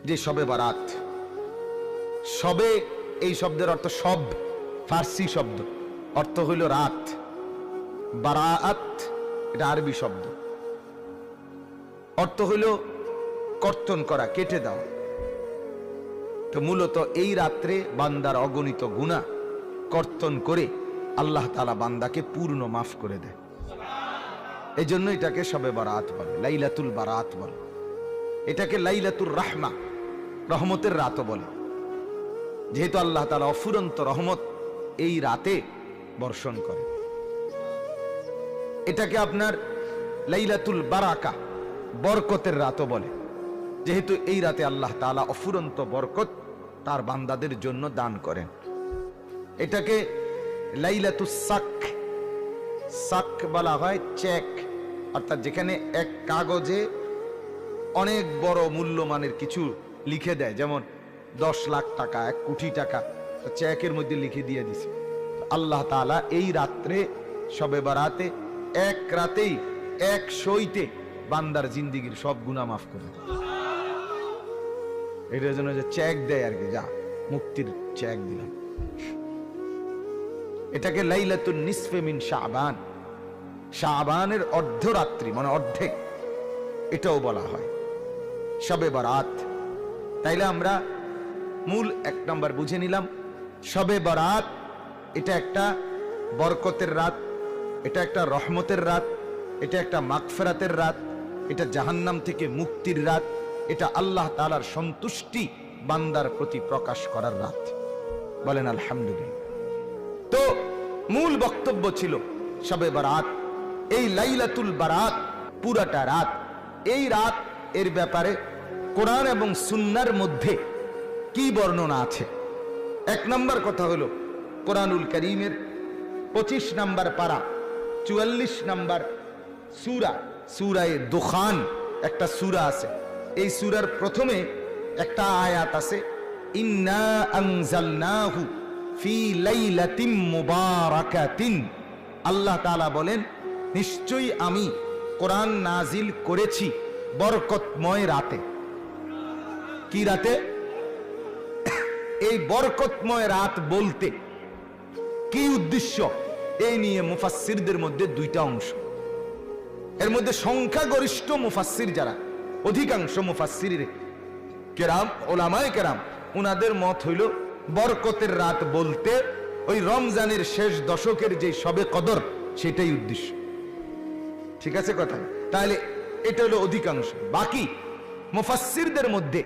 যে শবে বারাত। শবে এই শব্দের অর্থ সব, ফার্সি শব্দ, অর্থ হইল রাত। বারাত এটা আরবি শব্দ, অর্থ হইল কর্তন করা, কেটে দেওয়া। তো মূলত এই রাত্রে বান্দার অগণিত গুনাহ কর্তন করে আল্লাহ তাআলা বান্দাকে পূর্ণ মাফ করে দেয়। এই জন্য এটাকে শবে বারাত বলে, লাইলাতুল বারাত বলে। এটাকে লাইলাতুর রাহমা, রহমতের রাতও বলে, যেহেতু আল্লাহ তাআলা অফুরন্ত রহমত এই রাতে বর্ষণ করে। এটাকে আপনার লাইলাতুল বারাকা, বরকতের রাতও বলে, যেহেতু এই রাতে আল্লাহ তাআলা অফুরন্ত বরকত তার বান্দাদের জন্য দান করেন। এটাকে লাইলাতুস সাক, সাক বলা হয় চেক, অর্থাৎ যেখানে এক কাগজে অনেক বড় মূল্যমানের কিছু লিখে দেয়, যেমন 10 লাখ টাকা, 1 কোটি টাকা চেকের মধ্যে লিখে দিয়ে দিছে। আল্লাহ তাআলা এই রাত্রে শবে বারাতে এক রাতেই, এক শোইতে বান্দার জিন্দিগির সব গুনাহ মাফ করে দেয়। এটার জন্য যে চেক দেয় আর কি, যা মুক্তির চেক দিলাম। এটাকে লাইলাতুন নিসফে মিন শাবান, শাবানের অর্ধরাত্রি মানে অর্ধেক, এটাও বলা হয় শবে বারাত। তাইলে আমরা মূল 1 নাম্বার বুঝে নিলাম, শবে বারাত এটা একটা বরকতের রাত, এটা একটা রহমতের রাত, এটা একটা মাগফিরাতের রাত, এটা জাহান্নাম থেকে মুক্তির রাত, এটা আল্লাহ তাআলার সন্তুষ্টি বান্দার প্রতি প্রকাশ করার রাত। বলেন আলহামদুলিল্লাহ। তো মূল বক্তব্য ছিল শবে বারাত, এই লাইলাতুল বারাত পুরাটা রাত। এই রাত এর ব্যাপারে কোরআন এবং সুন্নাহর মধ্যে কি বর্ণনা আছে? 1 নম্বর কথা হলো কোরআনুল কারীমের 25 নম্বর পারা 44 নম্বর সূরা, সূরায়ে দুখান একটা সূরা আছে। এই সূরার প্রথমে একটা আয়াত আছে, ইন্না আনজালনাহু ফি লাইলাতিন মুবারাকাতিন। আল্লাহ তাআলা বলেন, নিশ্চয়ই আমি কোরআন নাজিল করেছি বরকতময় রাতে। কি রাতে? এই বরকতময় রাত বলতে কি উদ্দেশ্য, এই নিয়ে মুফাসসিরদের মধ্যে 2টা অংশ। এর মধ্যে সংখ্যাগরিষ্ঠ মুফাসসির যারা, অধিকাংশ মুফাসসির কেরাম, ওলামায়ে কেরাম, উনাদের মত হইল বরকতের রাত বলতে ওই রমজানের শেষ দশকের যে শবে কদর, সেটাই উদ্দেশ্য। ঠিক আছে কথা? তাহলে এটা হলো অধিকাংশ। বাকি মুফাসসিরদের মধ্যে